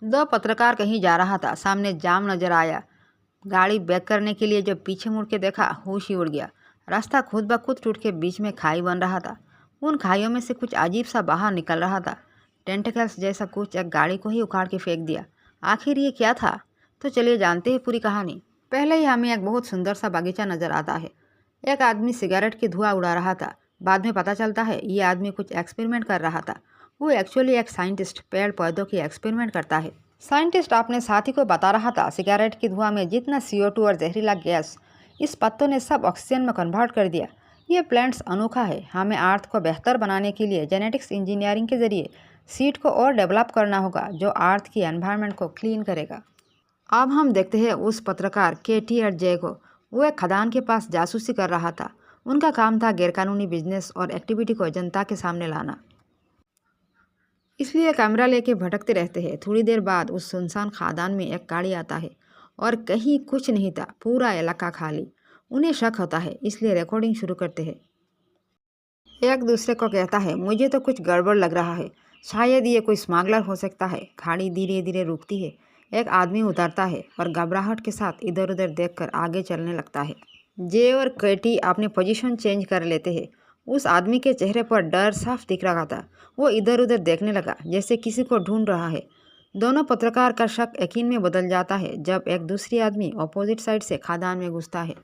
दो पत्रकार कहीं जा रहा था, सामने जाम नजर आया। गाड़ी बैक करने के लिए जब पीछे मुड़ के देखा, होश ही उड़ गया। रास्ता खुद ब खुद टूट के बीच में खाई बन रहा था। उन खाइयों में से कुछ अजीब सा बाहर निकल रहा था। टेंटिकल्स जैसा कुछ एक गाड़ी को ही उखाड़ के फेंक दिया। आखिर ये क्या था? तो चलिए जानते हैं पूरी कहानी। पहले ही हमें एक बहुत सुंदर सा बागीचा नजर आता है। एक आदमी सिगरेट की धुआं उड़ा रहा था। बाद में पता चलता है ये आदमी कुछ एक्सपेरिमेंट कर रहा था। वो एक्चुअली एक साइंटिस्ट पेड़ पौधों की एक्सपेरिमेंट करता है। साइंटिस्ट अपने साथी को बता रहा था सिगरेट की धुआं में जितना CO2 और जहरीला गैस इस पत्तों ने सब ऑक्सीजन में कन्वर्ट कर दिया। ये प्लांट्स अनोखा है। हमें अर्थ को बेहतर बनाने के लिए जेनेटिक्स इंजीनियरिंग के जरिए सीड को और डेवलप करना होगा जो अर्थ की एनवायरनमेंट को क्लीन करेगा। अब हम देखते हैं उस पत्रकार केटी और जय को। वो एक खदान के पास जासूसी कर रहा था। उनका काम था गैरकानूनी बिजनेस और एक्टिविटी को जनता के सामने लाना, इसलिए कैमरा लेके भटकते रहते हैं। थोड़ी देर बाद उस सुनसान खादान में एक गाड़ी आता है और कहीं कुछ नहीं था, पूरा इलाका खाली। उन्हें शक होता है, इसलिए रिकॉर्डिंग शुरू करते हैं। एक दूसरे को कहता है, मुझे तो कुछ गड़बड़ लग रहा है, शायद ये कोई स्मगलर हो सकता है। गाड़ी धीरे धीरे रुकती है। एक आदमी उतरता है और घबराहट के साथ इधर उधर देखकर आगे चलने लगता है। जे और केटी अपनी पोजीशन चेंज कर लेते हैं। उस आदमी के चेहरे पर डर साफ दिख रहा था। वो इधर उधर देखने लगा जैसे किसी को ढूंढ रहा है। दोनों पत्रकार का शक यकीन में बदल जाता है जब एक दूसरी आदमी अपोजिट साइड से खादान में घुसता है।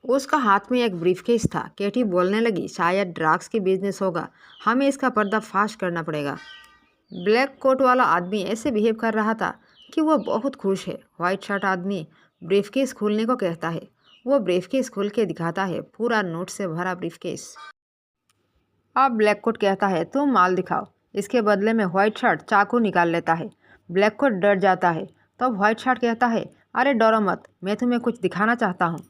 उसका हाथ में एक ब्रीफकेस था। केटी बोलने लगी, शायद ड्रग्स की बिजनेस होगा, हमें इसका पर्दाफाश करना पड़ेगा। ब्लैक कोट वाला आदमी ऐसे बिहेव कर रहा था कि वो बहुत खुश है। व्हाइट शर्ट आदमी ब्रीफकेस खोलने को कहता है। वो ब्रीफकेस खोल के दिखाता है, पूरा नोट से भरा ब्रीफकेस। अब ब्लैक कोट कहता है, तुम माल दिखाओ। इसके बदले में व्हाइट शर्ट चाकू निकाल लेता है। ब्लैक कोट डर जाता है। तो व्हाइट शर्ट कहता है, अरे डरो मत, मैं तुम्हें कुछ दिखाना चाहता हूँ।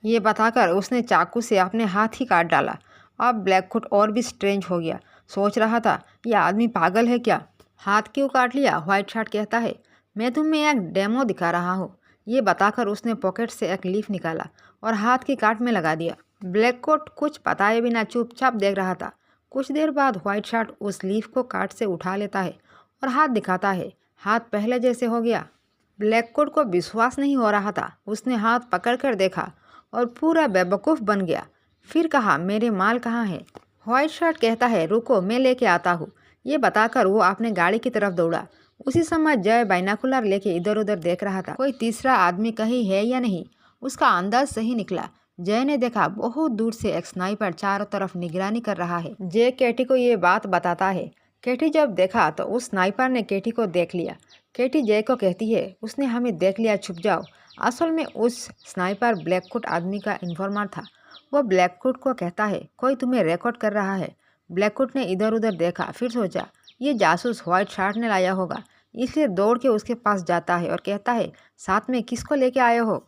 ये बताकर उसने चाकू से अपने हाथ ही काट डाला। अब ब्लैक कोट और भी स्ट्रेंज हो गया। सोच रहा था, यह आदमी पागल है क्या, हाथ क्यों काट लिया। व्हाइट शर्ट कहता है, मैं तुम्हें एक डेमो दिखा रहा हूँ। ये बताकर उसने पॉकेट से एक लीफ निकाला और हाथ की काट में लगा दिया। ब्लैक कोट कुछ बताए बिना चुपचाप देख रहा था। कुछ देर बाद व्हाइट शर्ट उस लीफ को काट से उठा लेता है और हाथ दिखाता है। हाथ पहले जैसे हो गया। ब्लैक कोट को विश्वास नहीं हो रहा था। उसने हाथ पकड़कर देखा और पूरा बेवकूफ़ बन गया। फिर कहा, मेरे माल कहाँ है। व्हाइट शर्ट कहता है, रुको मैं लेके आता हूँ। ये बताकर वो अपने गाड़ी की तरफ दौड़ा। उसी समय जय बाइनाकुलर लेके इधर उधर देख रहा था, कोई तीसरा आदमी कहीं है या नहीं। उसका अंदाज सही निकला। जय ने देखा, बहुत दूर से एक स्नाइपर चारों तरफ निगरानी कर रहा है। जय केटी को ये बात बताता है। केटी जब देखा तो उस स्नाइपर ने केटी को देख लिया। केटी जय को कहती है, उसने हमें देख लिया, छुप जाओ। असल में उस स्नाइपर ब्लैक कोट आदमी का इन्फॉर्मर था। वो ब्लैक कोट को कहता है, कोई तुम्हें रिकॉर्ड कर रहा है। ब्लैक कोट ने इधर उधर देखा, फिर सोचा ये जासूस व्हाइट शर्ट ने लाया होगा, इसलिए दौड़ के उसके पास जाता है और कहता है, साथ में किसको लेके आए हो।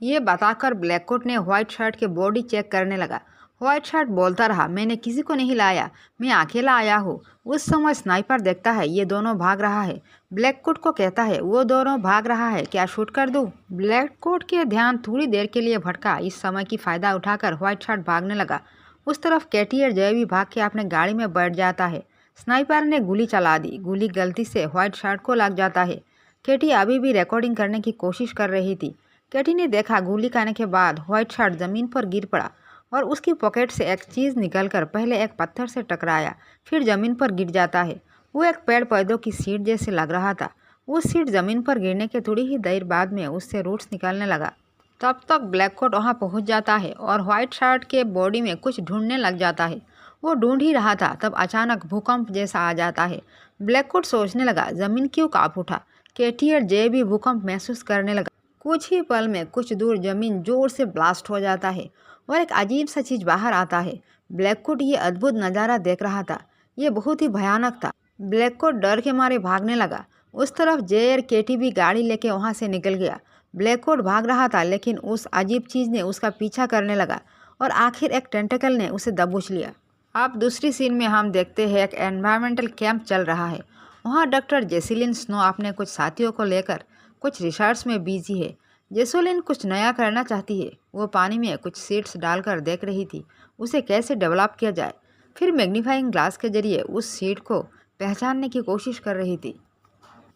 ये बताकर ब्लैक कोट ने व्हाइट शर्ट के बॉडी चेक करने लगा। व्हाइट शर्ट बोलता रहा, मैंने किसी को नहीं लाया, मैं अकेला आया हूँ। उस समय स्नाइपर देखता है ये दोनों भाग रहा है। ब्लैक कोट को कहता है, वो दोनों भाग रहा है, क्या शूट कर दूँ। ब्लैक कोट के ध्यान थोड़ी देर के लिए भटका। इस समय की फ़ायदा उठाकर व्हाइट शर्ट भागने लगा। उस तरफ केटी और जय भी भाग के अपने गाड़ी में बैठ जाता है। स्नाइपर ने गोली चला दी। गोली गलती से व्हाइट शर्ट को लग जाता है। केटी अभी भी रिकॉर्डिंग करने की कोशिश कर रही थी। केटी ने देखा, गोली खाने के बाद व्हाइट शर्ट ज़मीन पर गिर पड़ा और उसकी पॉकेट से एक चीज़ निकलकर पहले एक पत्थर से टकराया, फिर ज़मीन पर गिर जाता है। वो एक पेड़ पौधों की सीट जैसे लग रहा था। वो सीट ज़मीन पर गिरने के थोड़ी ही देर बाद में उससे रूट्स निकलने लगा। तब तक ब्लैक कोट वहाँ पहुँच जाता है और व्हाइट शर्ट के बॉडी में कुछ ढूंढने लग जाता है। वो ढूंढ ही रहा था, तब अचानक भूकंप जैसा आ जाता है। ब्लैक कोट सोचने लगा, ज़मीन क्यों काँप उठा। केटी और जे भी भूकंप महसूस करने लगा। कुछ ही पल में कुछ दूर ज़मीन जोर से ब्लास्ट हो जाता है और एक अजीब सा चीज़ बाहर आता है। ब्लैक कोट ये अद्भुत नज़ारा देख रहा था। ये बहुत ही भयानक था। ब्लैक कोट डर के मारे भागने लगा। उस तरफ जे और केटी भी गाड़ी लेके वहाँ से निकल गया। ब्लैक कोट भाग रहा था, लेकिन उस अजीब चीज़ ने उसका पीछा करने लगा और आखिर एक टेंटिकल ने उसे दबोच लिया। अब दूसरी सीन में हम देखते हैं एक एनवायरमेंटल कैंप चल रहा है। वहाँ डॉक्टर जेसिलिन स्नो अपने कुछ साथियों को लेकर कुछ रिसर्च में बिजी है। जेसोलिन कुछ नया करना चाहती है। वो पानी में कुछ सीड्स डालकर देख रही थी उसे कैसे डेवलप किया जाए। फिर मैग्नीफाइंग ग्लास के जरिए उस सीड को पहचानने की कोशिश कर रही थी।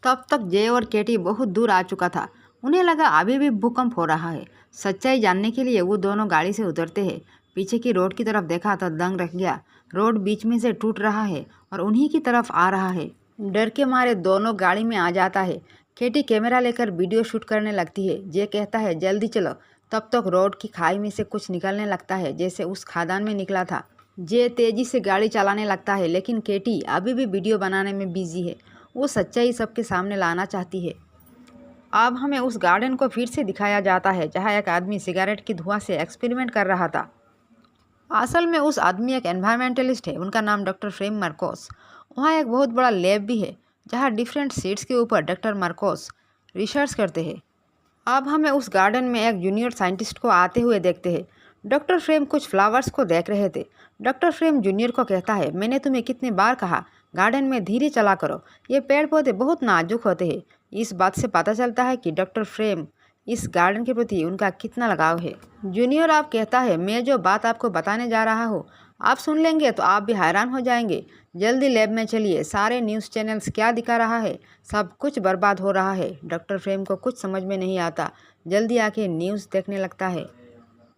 तब तक जे और केटी बहुत दूर आ चुका था। उन्हें लगा अभी भी भूकंप हो रहा है। सच्चाई जानने के लिए वो दोनों गाड़ी से उतरते हैं। पीछे की रोड की तरफ देखा तो दंग रह गया। रोड बीच में से टूट रहा है और उन्हीं की तरफ आ रहा है। डर के मारे दोनों गाड़ी में आ जाता है। केटी कैमरा लेकर वीडियो शूट करने लगती है। जे कहता है जल्दी चलो। तब तक रोड की खाई में से कुछ निकलने लगता है जैसे उस खादान में निकला था। जे तेजी से गाड़ी चलाने लगता है लेकिन केटी अभी भी वीडियो बनाने में बिजी है। वो सच्चाई सबके सामने लाना चाहती है। अब हमें उस गार्डन को फिर से दिखाया जाता है जहाँ एक आदमी सिगरेट की धुआं से एक्सपेरिमेंट कर रहा था। असल में उस आदमी एक एनवायरमेंटलिस्ट है। उनका नाम डॉक्टर फ्रेम मार्कोस। वहाँ एक बहुत बड़ा लैब भी है जहाँ डिफरेंट सीड्स के ऊपर डॉक्टर मार्कोस रिसर्च करते हैं। अब हमें उस गार्डन में एक जूनियर साइंटिस्ट को आते हुए देखते हैं। डॉक्टर फ्रेम कुछ फ्लावर्स को देख रहे थे। डॉक्टर फ्रेम जूनियर को कहता है, मैंने तुम्हें कितने बार कहा गार्डन में धीरे चला करो, ये पेड़ पौधे बहुत नाजुक होते हैं। इस बात से पता चलता है कि डॉक्टर फ्रेम इस गार्डन के प्रति उनका कितना लगाव है। जूनियर आप कहता है, मैं जो बात आपको बताने जा रहा हूँ आप सुन लेंगे तो आप भी हैरान हो जाएंगे। जल्दी लैब में चलिए। सारे न्यूज़ चैनल्स क्या दिखा रहा है, सब कुछ बर्बाद हो रहा है। डॉक्टर फ्रेम को कुछ समझ में नहीं आता। जल्दी आके न्यूज़ देखने लगता है।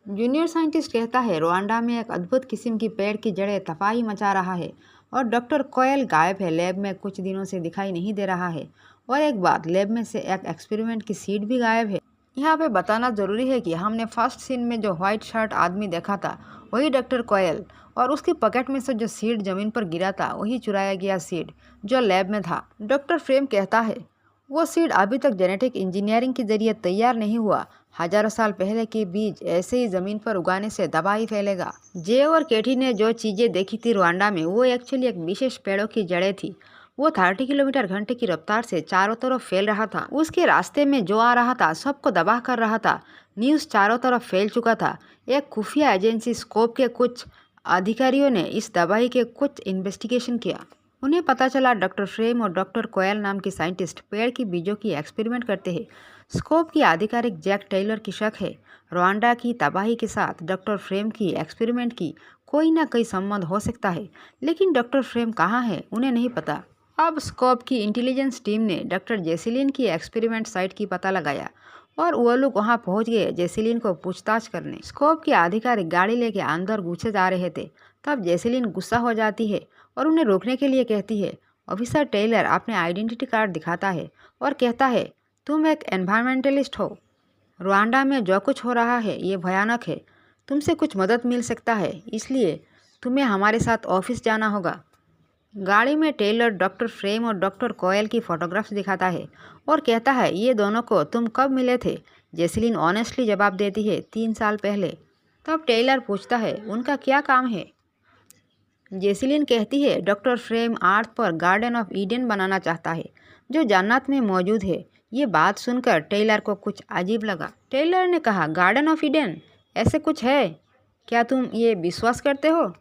जूनियर साइंटिस्ट कहता है, रुआंडा में एक अद्भुत किस्म की पेड़ की जड़ें तबाही मचा रहा है और डॉक्टर कोयल गायब है। लैब में कुछ दिनों से दिखाई नहीं दे रहा है। और एक बात, लैब में से एक एक्सपेरिमेंट की सीड भी गायब है। यहाँ पे बताना ज़रूरी है कि हमने फर्स्ट सीन में जो व्हाइट शर्ट आदमी देखा था वही डॉक्टर कोयल, और उसकी पॉकेट में से जो सीड ज़मीन पर गिरा था वही चुराया गया सीड जो लैब में था। डॉक्टर फ्रेम कहता है, वो सीड अभी तक जेनेटिक इंजीनियरिंग के जरिए तैयार नहीं हुआ। हजारों साल पहले के बीज ऐसे ही ज़मीन पर उगाने से तबाही फैलेगा। जे और केटी ने जो चीज़ें देखी थी रुआंडा में वो एक्चुअली एक विशेष पेड़ों की जड़ें थी। वो 30 किलोमीटर घंटे की रफ्तार से चारों तरफ फैल रहा था। उसके रास्ते में जो आ रहा था सबको तबाह कर रहा था। न्यूज़ चारों तरफ फैल चुका था। एक खुफिया एजेंसी स्कोप के कुछ अधिकारियों ने इस तबाही के कुछ इन्वेस्टिगेशन किया। उन्हें पता चला डॉक्टर फ्रेम और डॉक्टर कोयल नाम के साइंटिस्ट पेड़ की बीजों की एक्सपेरिमेंट करते हैं। स्कोप की आधिकारिक जैक टेलर की शक है रुआंडा की तबाही के साथ डॉक्टर फ्रेम की एक्सपेरिमेंट की कोई ना कोई संबंध हो सकता है, लेकिन डॉक्टर फ्रेम कहाँ है उन्हें नहीं पता। अब स्कोप की इंटेलिजेंस टीम ने डॉक्टर जेसिलिन की एक्सपेरिमेंट साइट की पता लगाया और वो लोग वहां पहुंच गए जेसिलिन को पूछताछ करने। स्कोप के अधिकारी गाड़ी लेके अंदर घुसे जा रहे थे। तब जेसिलिन गुस्सा हो जाती है और उन्हें रोकने के लिए कहती है। ऑफिसर टेलर अपने आइडेंटिटी कार्ड दिखाता है और कहता है, तुम एक एनवायरमेंटलिस्ट हो। रुआंडा में जो कुछ हो रहा है ये भयानक है। तुमसे कुछ मदद मिल सकता है, इसलिए तुम्हें हमारे साथ ऑफिस जाना होगा। गाड़ी में टेलर डॉक्टर फ्रेम और डॉक्टर कोयल की फोटोग्राफ्स दिखाता है और कहता है, ये दोनों को तुम कब मिले थे? जेसिलिन ऑनेस्टली जवाब देती है, 3 साल पहले। तब टेलर पूछता है, उनका क्या काम है? जेसिलिन कहती है, डॉक्टर फ्रेम अर्थ पर गार्डन ऑफ ईडन बनाना चाहता है जो जन्नत में मौजूद है। ये बात सुनकर टेलर को कुछ अजीब लगा। टेलर ने कहा, गार्डन ऑफ ईडन ऐसे कुछ है क्या? तुम ये विश्वास करते हो?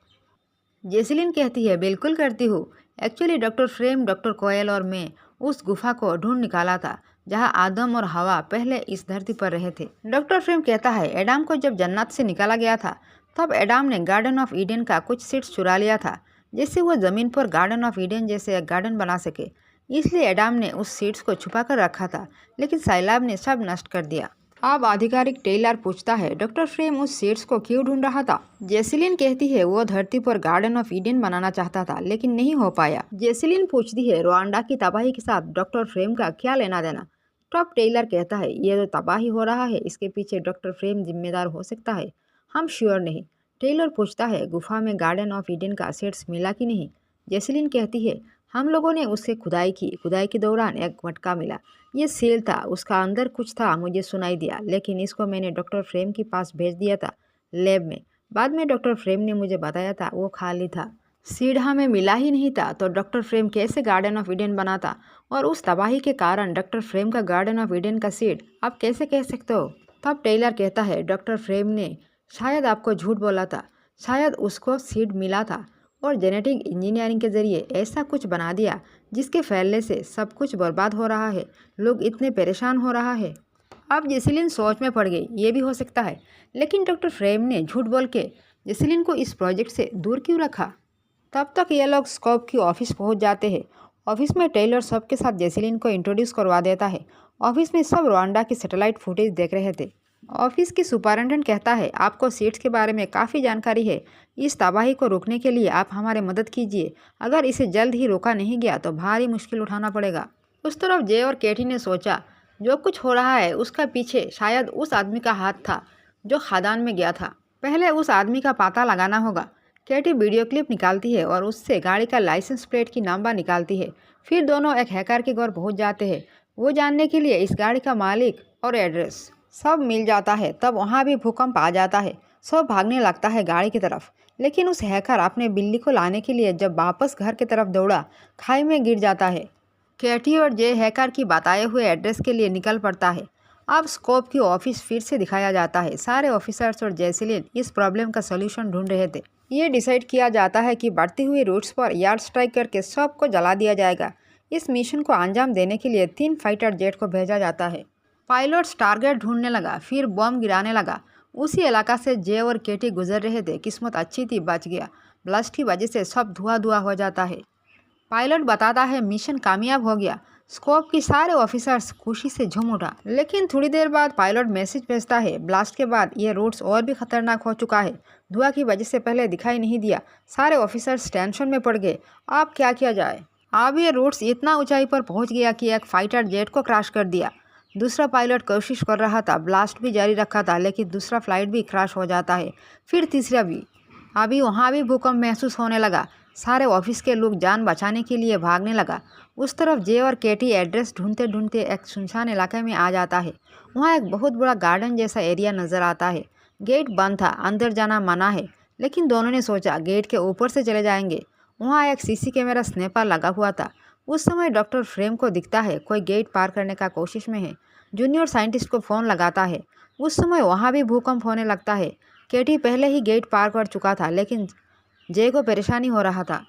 जेसिलिन कहती है, बिल्कुल करती हूँ। एक्चुअली डॉक्टर फ्रेम, डॉक्टर कोयल और मैं उस गुफा को ढूंढ निकाला था जहाँ आदम और हवा पहले इस धरती पर रहे थे। डॉक्टर फ्रेम कहता है, एडाम को जब जन्नत से निकाला गया था तब एडाम ने गार्डन ऑफ ईडन का कुछ सीड्स चुरा लिया था जिससे वो ज़मीन पर गार्डन ऑफ ईडन जैसे एक गार्डन बना सके। इसलिए एडाम ने उस सीड्स को छुपा कर रखा था, लेकिन सैलाब ने सब नष्ट कर दिया। अब आधिकारिक टेलर पूछता है, डॉक्टर फ्रेम उस सीड्स को क्यों ढूंढ रहा था? जेसिलिन कहती है, वो धरती पर गार्डन ऑफ ईडन बनाना चाहता था लेकिन नहीं हो पाया। जेसिलिन पूछती है, रुआंडा की तबाही के साथ डॉक्टर फ्रेम का क्या लेना देना? तब टेलर कहता है, ये जो तबाही हो रहा है इसके पीछे डॉक्टर फ्रेम जिम्मेदार हो सकता है, हम श्योर नहीं। टेलर पूछता है, गुफा में गार्डन ऑफ ईडन का सीड्स मिला कि नहीं? जेसिलिन कहती है, हम लोगों ने उससे खुदाई की। खुदाई के दौरान एक मटका मिला। ये सील था, उसका अंदर कुछ था, मुझे सुनाई दिया, लेकिन इसको मैंने डॉक्टर फ्रेम के पास भेज दिया था लैब में। बाद में डॉक्टर फ्रेम ने मुझे बताया था वो खाली था, सीड हमें मिला ही नहीं था। तो डॉक्टर फ्रेम कैसे गार्डन ऑफ ईडन बनाता? और उस तबाही के कारण डॉक्टर फ्रेम का गार्डन ऑफ ईडन का सीड आप कैसे कह सकते हो? तब टेलर कहता है, डॉक्टर फ्रेम ने शायद आपको झूठ बोला था, शायद उसको सीड मिला था और जेनेटिक इंजीनियरिंग के जरिए ऐसा कुछ बना दिया जिसके फैलने से सब कुछ बर्बाद हो रहा है, लोग इतने परेशान हो रहा है। अब जेसिलिन सोच में पड़ गई, ये भी हो सकता है, लेकिन डॉक्टर फ्रेम ने झूठ बोल के जेसिलिन को इस प्रोजेक्ट से दूर क्यों रखा? तब तक ये लोग स्कोप की ऑफिस पहुंच जाते हैं ऑफिस में टेलर सबके साथ जेसिलीन को इंट्रोड्यूस करवा देता है। ऑफिस में सब रवांडा की सैटेलाइट फुटेज देख रहे थे। ऑफिस की सुपरिटेंडेंट कहता है, आपको सीट्स के बारे में काफ़ी जानकारी है। इस तबाही को रोकने के लिए आप हमारी मदद कीजिए। अगर इसे जल्द ही रोका नहीं गया तो भारी मुश्किल उठाना पड़ेगा। उस तरफ जे और केटी ने सोचा, जो कुछ हो रहा है उसका पीछे शायद उस आदमी का हाथ था जो खदान में गया था। पहले उस आदमी का पता लगाना होगा। केटी वीडियो क्लिप निकालती है और उससे गाड़ी का लाइसेंस प्लेट की नंबर निकालती है। फिर दोनों एक हैकर के घर पहुंच जाते हैं, वो जानने के लिए इस गाड़ी का मालिक और एड्रेस। सब मिल जाता है। तब वहाँ भी भूकंप आ जाता है। सब भागने लगता है गाड़ी की तरफ, लेकिन उस हैकर अपने बिल्ली को लाने के लिए जब वापस घर की तरफ दौड़ा, खाई में गिर जाता है। केटी और जे हैकर की बताए हुए एड्रेस के लिए निकल पड़ता है। अब स्कोप की ऑफिस फिर से दिखाया जाता है। सारे ऑफिसर्स और जेसिलीन इस प्रॉब्लम का सलूशन ढूंढ रहे थे। ये डिसाइड किया जाता है कि बढ़ती हुई रूट्स पर यार्ड स्ट्राइक करके सबको जला दिया जाएगा। इस मिशन को अंजाम देने के लिए 3 फाइटर जेट को भेजा जाता है। पायलट्स टारगेट ढूंढने लगा, फिर बम गिराने लगा। उसी इलाका से जे और केटी गुजर रहे थे। किस्मत अच्छी थी, बच गया। ब्लास्ट की वजह से सब धुआं धुआं हो जाता है। पायलट बताता है मिशन कामयाब हो गया। स्कोप की सारे ऑफिसर्स खुशी से झूम उठा। लेकिन थोड़ी देर बाद पायलट मैसेज भेजता है, ब्लास्ट के बाद ये रूट्स और भी खतरनाक हो चुका है। धुआं की वजह से पहले दिखाई नहीं दिया। सारे ऑफिसर्स टेंशन में पड़ गए। अब क्या किया जाए? अब ये रूट्स इतना ऊंचाई पर पहुंच गया कि एक फाइटर जेट को क्रैश कर दिया। दूसरा पायलट कोशिश कर रहा था, ब्लास्ट भी जारी रखा था, लेकिन दूसरा फ्लाइट भी क्रैश हो जाता है। फिर तीसरा भी। अभी वहाँ भी भूकंप महसूस होने लगा। सारे ऑफिस के लोग जान बचाने के लिए भागने लगा। उस तरफ जे और केटी एड्रेस ढूंढते ढूंढते एक सुनसान इलाके में आ जाता है। वहाँ एक बहुत बड़ा गार्डन जैसा एरिया नज़र आता है। गेट बंद था, अंदर जाना मना है, लेकिन दोनों ने सोचा गेट के ऊपर से चले जाएंगे। वहाँ एक सीसी कैमरा स्नैपर लगा हुआ था। उस समय डॉक्टर फ्रेम को दिखता है कोई गेट पार करने का कोशिश में है। जूनियर साइंटिस्ट को फ़ोन लगाता है। उस समय वहाँ भी भूकंप होने लगता है। केटी पहले ही गेट पार कर चुका था, लेकिन जे को परेशानी हो रहा था।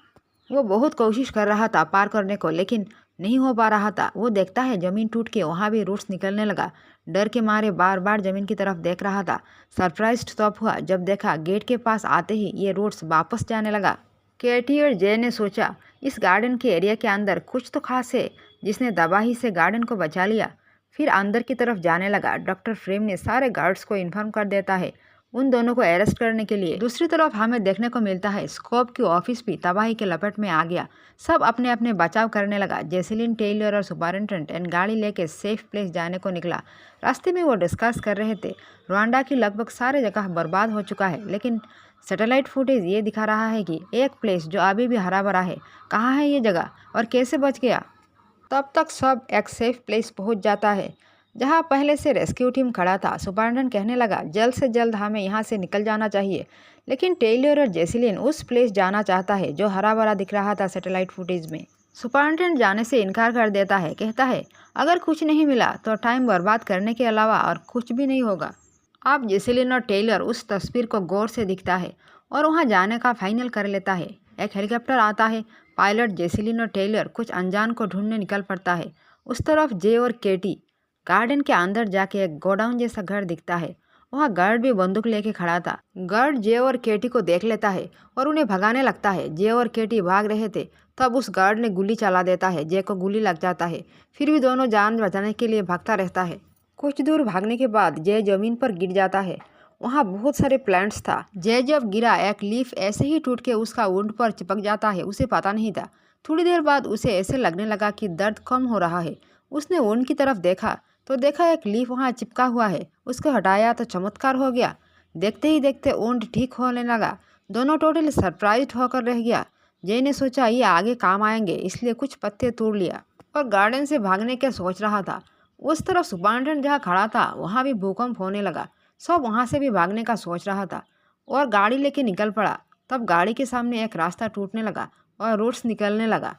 वो बहुत कोशिश कर रहा था पार करने को, लेकिन नहीं हो पा रहा था। वो देखता है ज़मीन टूट के वहाँ भी रूट्स निकलने लगा। डर के मारे बार बार ज़मीन की तरफ देख रहा था। सरप्राइज्ड तब हुआ जब देखा गेट के पास आते ही ये रूट्स वापस जाने लगा। केटी और जे ने सोचा इस गार्डन के एरिया के अंदर कुछ तो खास है जिसने तबाही से गार्डन को बचा लिया। फिर अंदर की तरफ जाने लगा। डॉक्टर फ्रेम ने सारे गार्ड्स को इन्फॉर्म कर देता है उन दोनों को अरेस्ट करने के लिए। दूसरी तरफ हमें देखने को मिलता है स्कोप की ऑफिस भी तबाही के लपेट में आ गया। सब अपने अपने बचाव करने लगा। जेसिलीन, टेलर और सुपरिटेंडेंट गाड़ी लेके सेफ प्लेस जाने को निकला। रास्ते में वो डिस्कस कर रहे थे रवांडा की लगभग सारे जगह बर्बाद हो चुका है, लेकिन सैटेलाइट फुटेज ये दिखा रहा है कि एक प्लेस जो अभी भी हरा भरा है। कहाँ है ये जगह और कैसे बच गया? तब तक सब एक सेफ प्लेस पहुँच जाता है जहाँ पहले से रेस्क्यू टीम खड़ा था। सुपरिटेंडेंट कहने लगा जल्द से जल्द हमें यहाँ से निकल जाना चाहिए, लेकिन टेलर और जेसिलीन उस प्लेस जाना चाहता है जो हरा भरा दिख रहा था सैटेलाइट फुटेज में। सुपरिटेंडेंट जाने से इनकार कर देता है, कहता है अगर कुछ नहीं मिला तो टाइम बर्बाद करने के अलावा और कुछ भी नहीं होगा। अब जेसिलीन और टेलर उस तस्वीर को गौर से दिखता है और वहाँ जाने का फाइनल कर लेता है। एक हेलीकॉप्टर आता है। पायलट, जेसिलीन और टेलर कुछ अनजान को ढूंढने निकल पड़ता है। उस तरफ जे और केटी गार्डन के अंदर जाके एक गोडाउन जैसा घर दिखता है। वहाँ गार्ड भी बंदूक लेके खड़ा था। गार्ड जे और केटी को देख लेता है और उन्हें भगाने लगता है। जे और केटी भाग रहे थे, तब उस गार्ड ने गोली चला देता है। जे को गोली लग जाता है। फिर भी दोनों जान बचाने के लिए भागता रहता है। कुछ दूर भागने के बाद जे जमीन पर गिर जाता है। वहाँ बहुत सारे प्लांट्स था। जे जब गिरा एक लीफ ऐसे ही टूट के उसका वुंड पर चिपक जाता है। उसे पता नहीं था। थोड़ी देर बाद उसे ऐसे लगने लगा कि दर्द कम हो रहा है। उसने वुंड की तरफ देखा तो देखा एक लीफ वहाँ चिपका हुआ है। उसको हटाया तो चमत्कार हो गया। देखते ही देखते वुंड ठीक होने लगा। दोनों टोटली सरप्राइज्ड होकर रह गया। जे ने सोचा ये आगे काम आएंगे, इसलिए कुछ पत्ते तोड़ लिया और गार्डन से भागने के सोच रहा था। उस तरफ सुपरिटेंडेंट जहाँ खड़ा था वहाँ भी भूकंप होने लगा। सब वहाँ से भी भागने का सोच रहा था और गाड़ी लेके निकल पड़ा। तब गाड़ी के सामने एक रास्ता टूटने लगा और रूट्स निकलने लगा।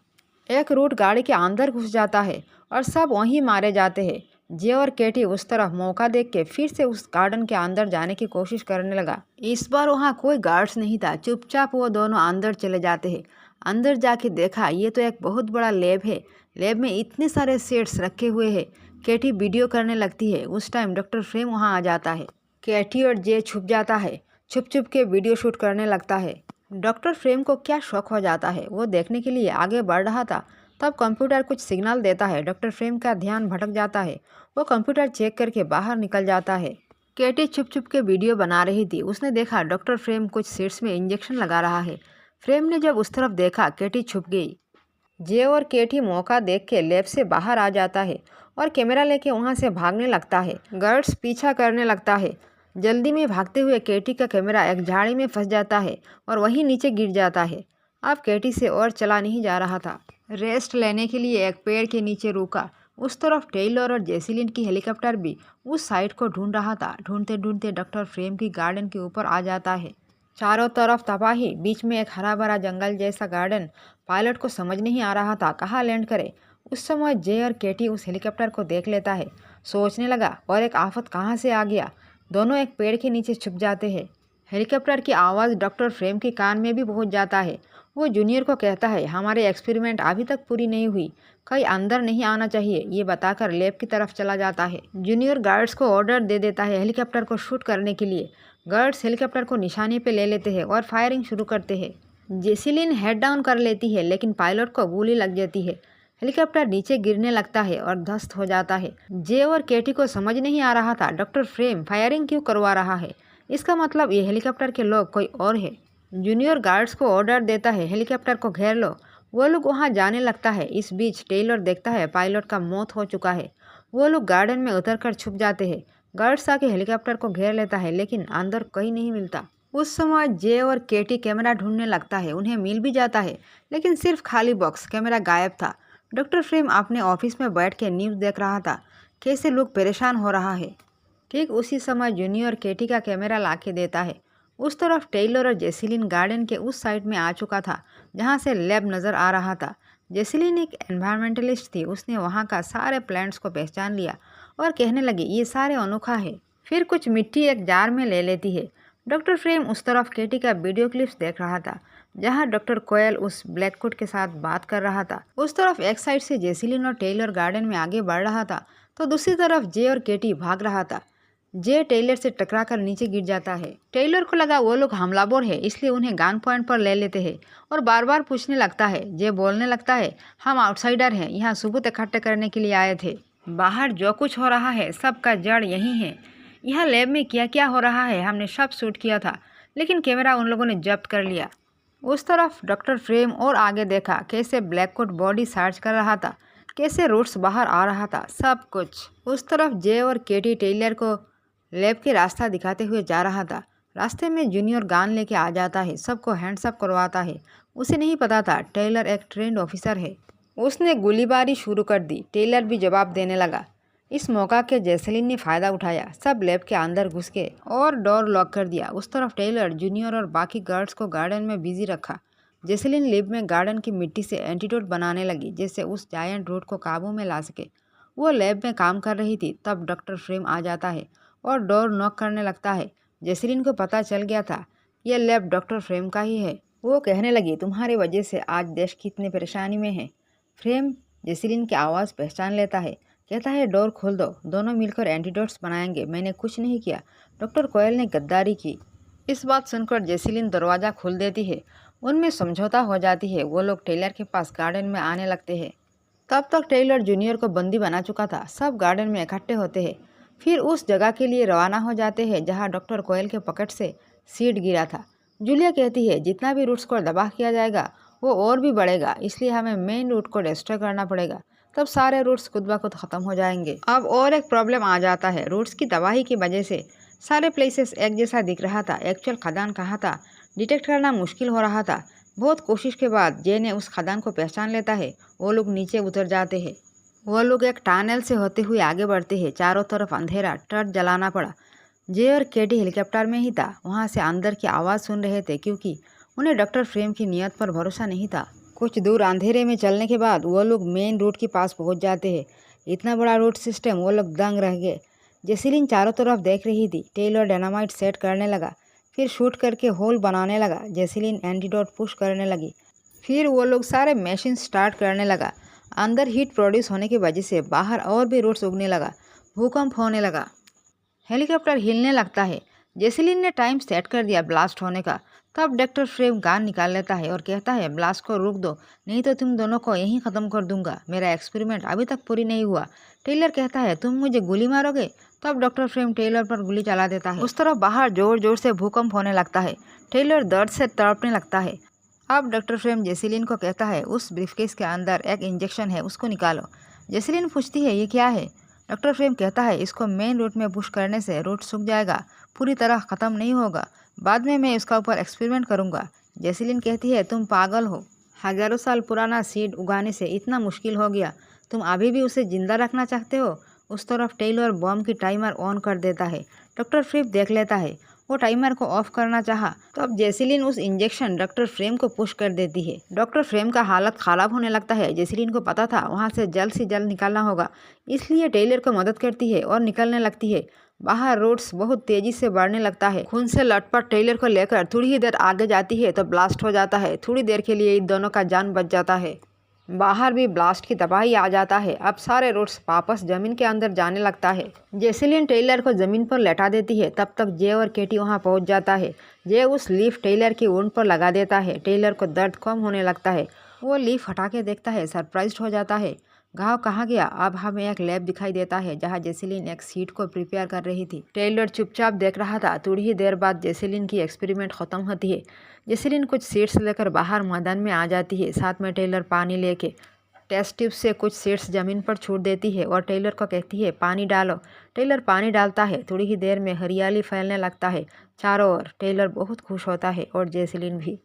एक रूट गाड़ी के अंदर घुस जाता है और सब वहीं मारे जाते हैं। जे और केटी उस तरफ मौका देख के फिर से उस गार्डन के अंदर जाने की कोशिश करने लगा। इस बार वहाँ कोई गार्ड्स नहीं था। चुपचाप वो दोनों अंदर चले जाते हैं। अंदर जाके देखा ये तो एक बहुत बड़ा लैब है। लैब में इतने सारे सेट्स रखे हुए हैं। केटी वीडियो करने लगती है। उस टाइम डॉक्टर फ्रेम वहाँ आ जाता है। केटी और जे छुप जाता है। छुप छुप के वीडियो शूट करने लगता है। डॉक्टर फ्रेम को क्या शौक हो जाता है। वो देखने के लिए आगे बढ़ रहा था। तब कंप्यूटर कुछ सिग्नल देता है। डॉक्टर फ्रेम का ध्यान भटक जाता है। वो कंप्यूटर चेक करके बाहर निकल जाता है। केटी छुप छुप के वीडियो बना रही थी। उसने देखा डॉक्टर फ्रेम कुछ सीट्स में इंजेक्शन लगा रहा है। फ्रेम ने जब उस तरफ देखा, केटी छुप गई। जे और केटी मौका देख के लैब से बाहर आ जाता है और कैमरा लेके वहाँ से भागने लगता है। गार्ड्स पीछा करने लगता है। जल्दी में भागते हुए केटी का कैमरा एक झाड़ी में फंस जाता है और वहीं नीचे गिर जाता है। अब केटी से और चला नहीं जा रहा था। रेस्ट लेने के लिए एक पेड़ के नीचे रुका। उस तरफ टेलर और जेसिलिन की हेलीकॉप्टर भी उस साइड को ढूंढ रहा था। ढूंढते ढूंढते डॉक्टर फ्रेम की गार्डन के ऊपर आ जाता है। चारों तरफ तबाही, बीच में एक हरा भरा जंगल जैसा गार्डन। पायलट को समझ नहीं आ रहा था कहाँ लैंड करे। उस समय जे और केटी उस हेलीकॉप्टर को देख लेता है। सोचने लगा, और एक आफत कहाँ से आ गया। दोनों एक पेड़ के नीचे छुप जाते हैं। हेलीकॉप्टर की आवाज़ डॉक्टर फ्रेम के कान में भी पहुँच जाता है। वो जूनियर को कहता है, हमारे एक्सपेरिमेंट अभी तक पूरी नहीं हुई, कहीं अंदर नहीं आना चाहिए। ये बताकर लैब की तरफ चला जाता है। जूनियर गार्ड्स को ऑर्डर दे देता है हेलीकॉप्टर को शूट करने के लिए। गार्ड्स हेलीकॉप्टर को निशाने पे ले लेते हैं और फायरिंग शुरू करते हैं। जेसिलिन हेड डाउन कर लेती है, लेकिन पायलट को गोली लग जाती है। हेलीकॉप्टर नीचे गिरने लगता है और ध्वस्त हो जाता है। जे और केटी को समझ नहीं आ रहा था डॉक्टर फ्रेम फायरिंग क्यों करवा रहा है। इसका मतलब ये हेलीकॉप्टर के लोग कोई और है। जूनियर गार्ड्स को ऑर्डर देता है, हेलीकॉप्टर को घेर लो। वो लोग वहाँ जाने लगता है। इस बीच टेलर देखता है पायलट का मौत हो चुका है। वो लोग गार्डन में उतरकर छुप जाते हैं। गार्ड्स आके हेलीकॉप्टर को घेर लेता है, लेकिन अंदर कहीं नहीं मिलता। उस समय जे और केटी कैमरा ढूंढने लगता है। उन्हें मिल भी जाता है, लेकिन सिर्फ खाली बॉक्स, कैमरा गायब था। डॉक्टर फ्रेम अपने ऑफिस में बैठ के न्यूज़ देख रहा था, कैसे लोग परेशान हो रहा है। ठीक उसी समय जूनियर केटी का कैमरा ला के देता है। उस तरफ टेलर और जेसिलिन गार्डन के उस साइड में आ चुका था जहाँ से लैब नज़र आ रहा था। जेसिलिन एक एनवायरमेंटलिस्ट थी। उसने वहाँ का सारे प्लांट्स को पहचान लिया और कहने लगी, ये सारे अनोखा है। फिर कुछ मिट्टी एक जार में ले लेती है। डॉक्टर फ्रेम उस तरफ केटी का वीडियो क्लिप्स देख रहा था जहाँ डॉक्टर कोयल उस ब्लैककोट के साथ बात कर रहा था। उस तरफ एक साइड से जेसिलिन और टेलर गार्डन में आगे बढ़ रहा था, तो दूसरी तरफ जे और केटी भाग रहा था। जे टेलर से टकराकर नीचे गिर जाता है। टेलर को लगा वो लोग हमलावर है, इसलिए उन्हें गन पॉइंट पर ले लेते हैं और बार बार पूछने लगता है। जे बोलने लगता है, हम आउटसाइडर हैं, यहाँ सबूत इकट्ठे करने के लिए आए थे। बाहर जो कुछ हो रहा है सबका जड़ यही है। यहाँ लैब में क्या क्या हो रहा है हमने सब शूट किया था, लेकिन कैमरा उन लोगों ने जब्त कर लिया। उस तरफ डॉक्टर फ्रेम और आगे देखा कैसे ब्लैककोट बॉडी सर्च कर रहा था, कैसे रूट्स बाहर आ रहा था, सब कुछ। उस तरफ जे और केटी टेलर को लैब के रास्ता दिखाते हुए जा रहा था। रास्ते में जूनियर गान लेके आ जाता है, सबको हैंड्सअप करवाता है। उसे नहीं पता था टेलर एक ट्रेंड ऑफिसर है। उसने गोलीबारी शुरू कर दी। टेलर भी जवाब देने लगा। इस मौका के जेसिलिन ने फ़ायदा उठाया। सब लैब के अंदर घुस गए और डोर लॉक कर दिया। उस तरफ टेलर, जूनियर और बाकी गार्ड्स को गार्डन में बिजी रखा। जेसिलिन लैब में गार्डन की मिट्टी से एंटीडोट बनाने लगी, जिससे उस जायंट रूट को काबू में ला सके। वो लैब में काम कर रही थी। तब डॉक्टर फ्रेम आ जाता है और डोर नॉक करने लगता है। जेसिलिन को पता चल गया था यह लैब डॉक्टर फ्रेम का ही है। वो कहने लगी, तुम्हारी वजह से आज देश कितनी परेशानी में है। फ्रेम जेसिलिन की आवाज़ पहचान लेता है, कहता है, डोर खोल दो, दोनों मिलकर एंटीडोट्स बनाएंगे। मैंने कुछ नहीं किया, डॉक्टर कोयल ने गद्दारी की। इस बात सुनकर जेसिलिन दरवाज़ा खोल देती है। उनमें समझौता हो जाती है। वो लोग टेलर के पास गार्डन में आने लगते हैं। तब तक टेलर जूनियर को बंदी बना चुका था। सब गार्डन में इकट्ठे होते हैं, फिर उस जगह के लिए रवाना हो जाते हैं जहाँ डॉक्टर कोयल के पॉकेट से सीड गिरा था। जूलिया कहती है, जितना भी रूट्स को तबाह किया जाएगा वो और भी बढ़ेगा, इसलिए हमें मेन रूट को डिस्ट्रॉय करना पड़ेगा, तब सारे रूट्स खुद ब खुद ख़त्म हो जाएंगे। अब और एक प्रॉब्लम आ जाता है। रूट्स की तबाही की वजह से सारे प्लेसेस एक जैसा दिख रहा था। एक्चुअल खदान कहाँ था डिटेक्ट करना मुश्किल हो रहा था। बहुत कोशिश के बाद जे ने उस खदान को पहचान लेता है। वो लोग नीचे उतर जाते हैं। वो लोग एक टनल से होते हुए आगे बढ़ते हैं। चारों तरफ अंधेरा, टर्च जलाना पड़ा। जे और केटी हेलीकॉप्टर में ही था। वहाँ से अंदर की आवाज़ सुन रहे थे, क्योंकि उन्हें डॉक्टर फ्रेम की नीयत पर भरोसा नहीं था। कुछ दूर अंधेरे में चलने के बाद वो लोग मेन रूट के पास पहुँच जाते हैं। इतना बड़ा रूट सिस्टम, वो लोग दंग रह गए। जेसिलिन चारों तरफ देख रही थी। टेलर डायनामाइट सेट करने लगा, फिर शूट करके होल बनाने लगा। जेसिलिन एंटीडोट पुश करने लगी। फिर वो लोग सारे मशीन स्टार्ट करने लगा। अंदर हीट प्रोड्यूस होने की वजह से बाहर और भी रूट्स उगने लगा। भूकंप होने लगा। हेलीकॉप्टर हिलने लगता है। जेसिलिन ने टाइम सेट कर दिया ब्लास्ट होने का। तब डॉक्टर फ्रेम गान निकाल लेता है और कहता है ब्लास्ट को रोक दो, नहीं तो तुम दोनों को यहीं ख़त्म कर दूंगा। मेरा एक्सपेरिमेंट अभी तक पूरी नहीं हुआ। टेलर कहता है तुम मुझे गोली मारोगे। तब डॉक्टर फ्रेम टेलर पर गोली चला देता है। उस तरफ बाहर जोर जोर से भूकंप होने लगता है। टेलर दर्द से तड़पने लगता है। अब डॉक्टर फ्रेम जेसिलीन को कहता है उस ब्रीफकेस के अंदर एक इंजेक्शन है, उसको निकालो। जेसिलीन पूछती है ये क्या है। डॉक्टर फ्रेम कहता है इसको मेन रूट में पुश करने से रूट सूख जाएगा, पूरी तरह ख़त्म नहीं होगा। बाद में मैं इसका ऊपर एक्सपेरिमेंट करूँगा। जेसिलीन कहती है तुम पागल हो, हज़ारों साल पुराना सीड उगाने से इतना मुश्किल हो गया, तुम अभी भी उसे ज़िंदा रखना चाहते हो। उस तरफ टेलर बॉम्ब की टाइमर ऑन कर देता है। डॉक्टर फ्रेम देख लेता है, वो टाइमर को ऑफ करना चाहा तो अब जेसिलीन उस इंजेक्शन डॉक्टर फ्रेम को पुश कर देती है। डॉक्टर फ्रेम का हालत ख़राब होने लगता है। जेसिलीन को पता था वहाँ से जल्द निकालना होगा, इसलिए टेलर को मदद करती है और निकलने लगती है। बाहर रोड्स बहुत तेजी से बढ़ने लगता है। खून से लटपट टेलर को लेकर थोड़ी ही देर आगे जाती है तो ब्लास्ट हो जाता है। थोड़ी देर के लिए इन दोनों का जान बच जाता है। बाहर भी ब्लास्ट की तबाही आ जाता है। अब सारे रोड्स वापस जमीन के अंदर जाने लगता है। जेसिलीन टेलर को जमीन पर लेटा देती है। तब तक जे और केटी वहां पहुंच जाता है। जे उस लीफ टेलर की ऊन पर लगा देता है। टेलर को दर्द कम होने लगता है। वो लीफ हटा के देखता है, सरप्राइज्ड हो जाता है। घाव कहाँ गया। अब हमें एक लैब दिखाई देता है जहाँ जेसिलीन एक सीट को प्रिपेयर कर रही थी। टेलर चुपचाप देख रहा था। थोड़ी ही देर बाद जेसिलीन की एक्सपेरिमेंट खत्म होती है। जेसिलीन कुछ सीड्स लेकर बाहर मैदान में आ जाती है। साथ में टेलर पानी लेके टेस्ट ट्यूब से कुछ सीड्स ज़मीन पर छूट देती है और टेलर को कहती है पानी डालो। टेलर पानी डालता है। थोड़ी ही देर में हरियाली फैलने लगता है चारों ओर। टेलर बहुत खुश होता है और जेसिलीन भी।